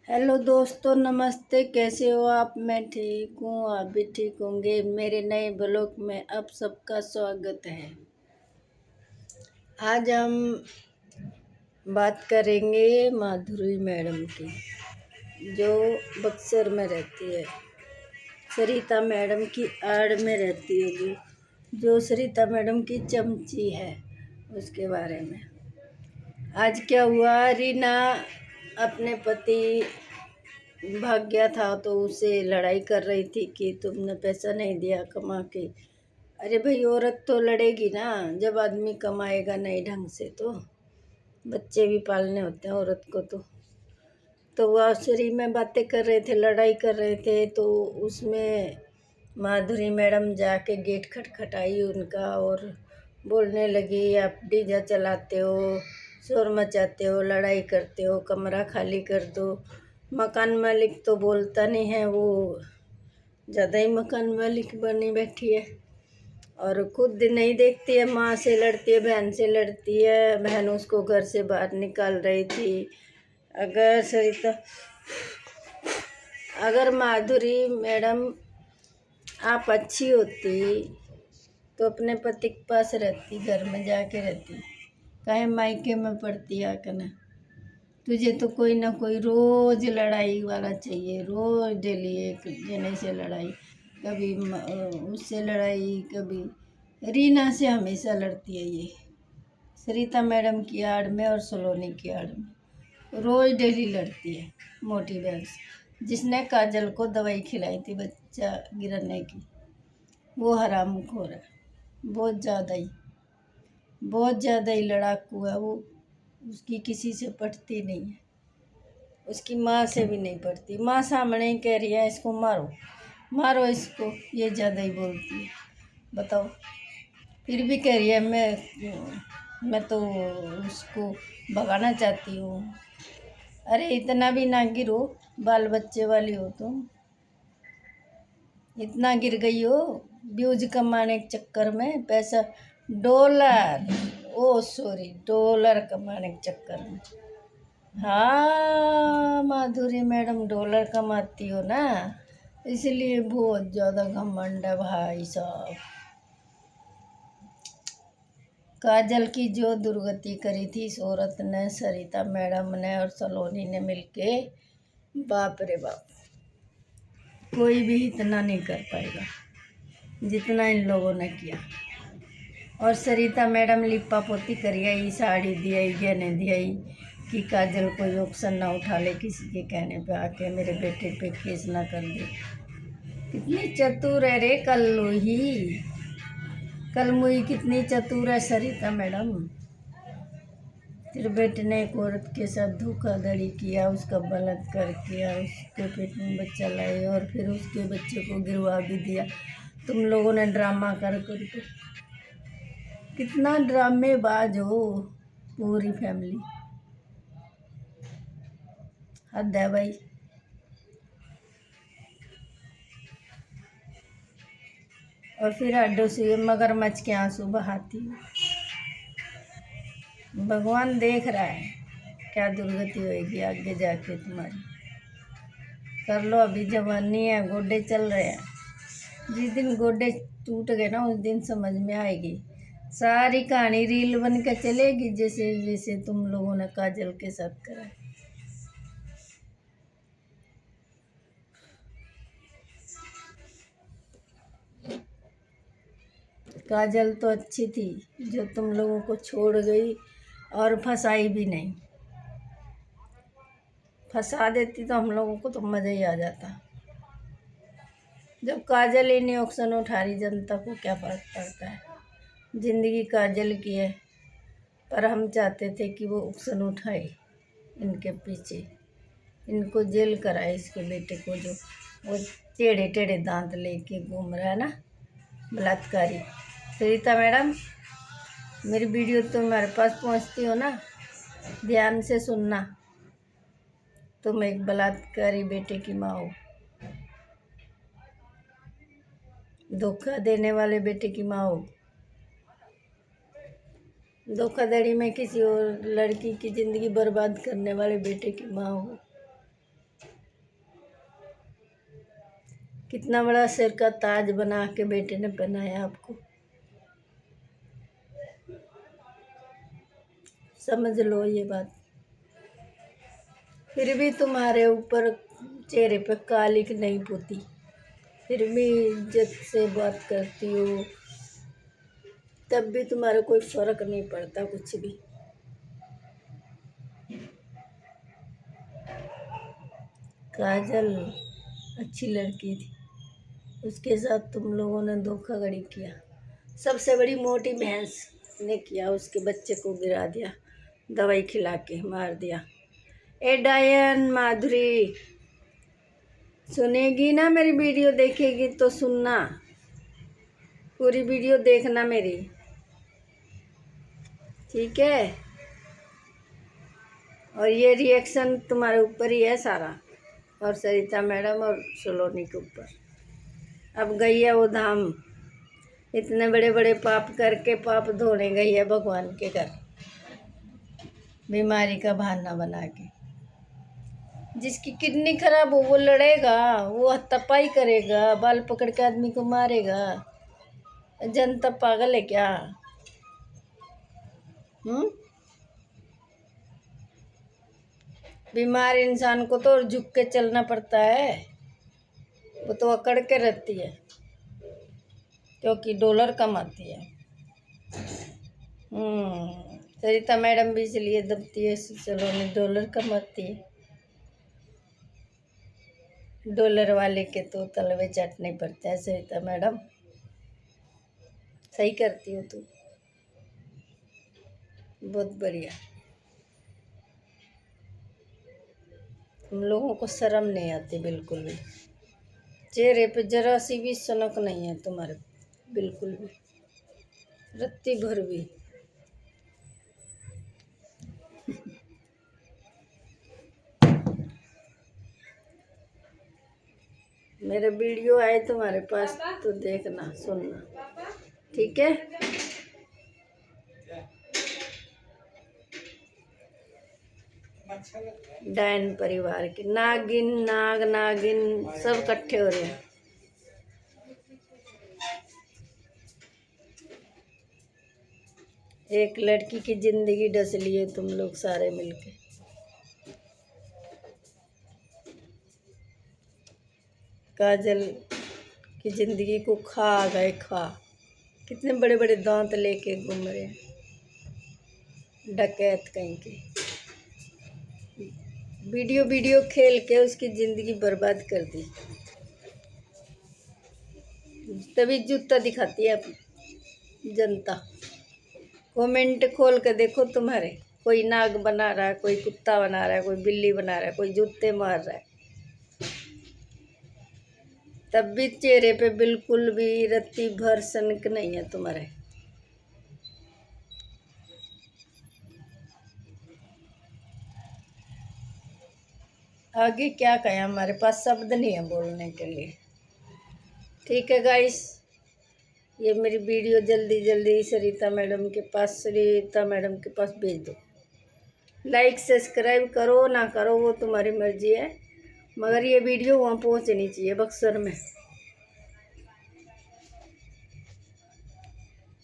Hello दोस्तों, नमस्ते। कैसे हो आप? मैं ठीक हूँ, आप भी ठीक होंगे। मेरे नए ब्लॉग में आप सबका स्वागत है। आज हम बात करेंगे माधुरी मैडम की, जो बक्सर में रहती है। सरिता मैडम की आड़ में रहती है, जो सरिता मैडम की चमची है, उसके बारे में। आज क्या हुआ, रीना अपने पति भाग गया था तो उससे लड़ाई कर रही थी कि तुमने पैसा नहीं दिया कमा के। अरे भाई, औरत तो लड़ेगी ना जब आदमी कमाएगा नहीं ढंग से। तो बच्चे भी पालने होते हैं औरत को। तो वह आश्चर्य में बातें कर रहे थे, लड़ाई कर रहे थे। तो उसमें माधुरी मैडम जाके गेट खटखटाई उनका और बोलने लगी, आप डीजा चलाते हो, शोर मचाते हो, लड़ाई करते हो, कमरा खाली कर दो। मकान मालिक तो बोलता नहीं है, वो ज़्यादा ही मकान मालिक बनी बैठी है और खुद नहीं देखती है। माँ से लड़ती है, बहन से लड़ती है। बहन उसको घर से बाहर निकाल रही थी। अगर माधुरी मैडम आप अच्छी होती तो अपने पति के पास रहती, घर में जाके रहती, काहे मायके में पड़ती आकर। तुझे तो कोई ना कोई रोज लड़ाई वाला चाहिए, रोज डेली एक जने से लड़ाई, कभी उससे लड़ाई, कभी रीना से हमेशा लड़ती है ये, सरिता मैडम की आड़ में और सलोनी की आड़ में रोज डेली लड़ती है। मोटी बहन से, जिसने काजल को दवाई खिलाई थी बच्चा गिरने की, वो हरामखोर है, बहुत ज़्यादा ही लड़ाकू है वो। उसकी किसी से पटती नहीं है, उसकी माँ से भी नहीं पड़ती। माँ सामने ही कह रही है इसको मारो मारो इसको, ये ज़्यादा ही बोलती है। बताओ, फिर भी कह रही है मैं तो उसको भगाना चाहती हूँ। अरे इतना भी ना गिरो, बाल बच्चे वाली हो तुम, इतना गिर गई हो व्यूज कमाने के चक्कर में। पैसा डॉलर कमाने के चक्कर में। हाँ, माधुरी मैडम डॉलर कमाती हो ना, इसलिए बहुत ज़्यादा घमंड है भाई साहब। काजल की जो दुर्गति करी थी इस औरत ने, सरिता मैडम ने और सलोनी ने मिलके, बाप रे बाप, कोई भी इतना नहीं कर पाएगा जितना इन लोगों ने किया। और सरिता मैडम लिपा पोती करिए, साड़ी दियाई, गहने दियाई कि काजल कोई ऑप्शन ना उठा ले किसी के कहने पे आके, मेरे बेटे पे केस ना कर दे। कितनी चतुर है रे कलमुई कितनी चतुर है सरिता मैडम। तेरे बेटे ने एक औरत के साथ धोखाधड़ी किया, उसका बलात्कार किया, उसके पेट में बच्चा लाए और फिर उसके बच्चे को गिरवा भी दिया। तुम लोगों ने ड्रामा कर के, कितना ड्रामेबाज हो पूरी फैमिली, हद है भाई। और फिर हड्डों से मगरमच्छ के आंसू बहाती हो। भगवान देख रहा है क्या दुर्गति होएगी आगे जाके तुम्हारी। कर लो, अभी जवानी है, गोडे चल रहे हैं। जिस दिन गोडे टूट गए ना, उस दिन समझ में आएगी। सारी कहानी रील बन के चलेगी, जैसे जैसे तुम लोगों ने काजल के साथ करा। काजल तो अच्छी थी जो तुम लोगों को छोड़ गई और फंसाई भी नहीं। फंसा देती तो हम लोगों को तो मज़ा ही आ जाता। जब काजल ही नहीं ऑक्शन उठा रही, जनता को क्या फर्क पड़ता है। ज़िंदगी काजल की है, पर हम चाहते थे कि वो ऑक्शन उठाए इनके पीछे, इनको जेल कराए, इसके बेटे को जो वो टेढ़े टेढ़े दांत लेके घूम रहा है ना, बलात्कारी। सरिता मैडम, मेरी वीडियो तुम्हारे पास पहुंचती हो ना, ध्यान से सुनना। तुम एक बलात्कारी बेटे की माँ हो, धोखा देने वाले बेटे की माँ हो, धोखाधड़ी में किसी और लड़की की ज़िंदगी बर्बाद करने वाले बेटे की माँ हो। कितना बड़ा सिर का ताज बना के बेटे ने पहनाया आपको, समझ लो ये बात। फिर भी तुम्हारे ऊपर चेहरे पे कालिक नहीं पोती, फिर भी इज्जत से बात करती हो, तब भी तुम्हारा कोई फर्क नहीं पड़ता कुछ भी। काजल अच्छी लड़की थी, उसके साथ तुम लोगों ने धोखाधड़ी किया। सबसे बड़ी मोटी भैंस ने किया, उसके बच्चे को गिरा दिया, दवाई खिला के मार दिया। ए डायन माधुरी, सुनेगी ना मेरी वीडियो, देखेगी तो सुनना, पूरी वीडियो देखना मेरी, ठीक है। और ये रिएक्शन तुम्हारे ऊपर ही है सारा, और सरिता मैडम और सलोनी के ऊपर। अब गई है वो धाम, इतने बड़े बड़े पाप करके पाप धोने गई है भगवान के घर, बीमारी का बहाना बना के। जिसकी किडनी खराब हो वो लड़ेगा, वो हत्तापाई करेगा, बाल पकड़ के आदमी को मारेगा। जनता पागल है क्या? बीमार इंसान को तो झुक के चलना पड़ता है, वो तो अकड़ के रहती है क्योंकि डॉलर कमाती है। सरिता मैडम भी इसलिए दबती है, सलोनी डॉलर कमाती है। डॉलर वाले के तो तलवे चाटने पड़ते हैं। सरिता मैडम सही करती हो तू, बहुत बढ़िया। तुम लोगों को शर्म नहीं आती बिल्कुल भी, चेहरे पे जरा सी भी सनक नहीं है तुम्हारे, बिल्कुल भी, रत्ती भर भी। मेरे वीडियो आए तुम्हारे पास तो देखना सुनना, ठीक है। डायन परिवार के नागिन नाग नागिन सब इकट्ठे हो रहे हैं। एक लड़की की जिंदगी डस लिए तुम लोग सारे मिलके। काजल की जिंदगी को खा गए, खा। कितने बड़े बड़े दांत लेके घूम रहे हैं, डकैत कहीं के। वीडियो खेल के उसकी ज़िंदगी बर्बाद कर दी, तभी जूता दिखाती है जनता। कमेंट खोल के देखो तुम्हारे, कोई नाग बना रहा है, कोई कुत्ता बना रहा है, कोई बिल्ली बना रहा है, कोई जूते मार रहा है, तब भी चेहरे पे बिल्कुल भी रत्ती भर सनक नहीं है तुम्हारे। आगे क्या कहें, हमारे पास शब्द नहीं है बोलने के लिए। ठीक है गाइस, ये मेरी वीडियो जल्दी जल्दी सरिता मैडम के पास भेज दो। लाइक सब्सक्राइब करो ना करो वो तुम्हारी मर्जी है, मगर ये वीडियो वहाँ पहुँचनी चाहिए बक्सर में।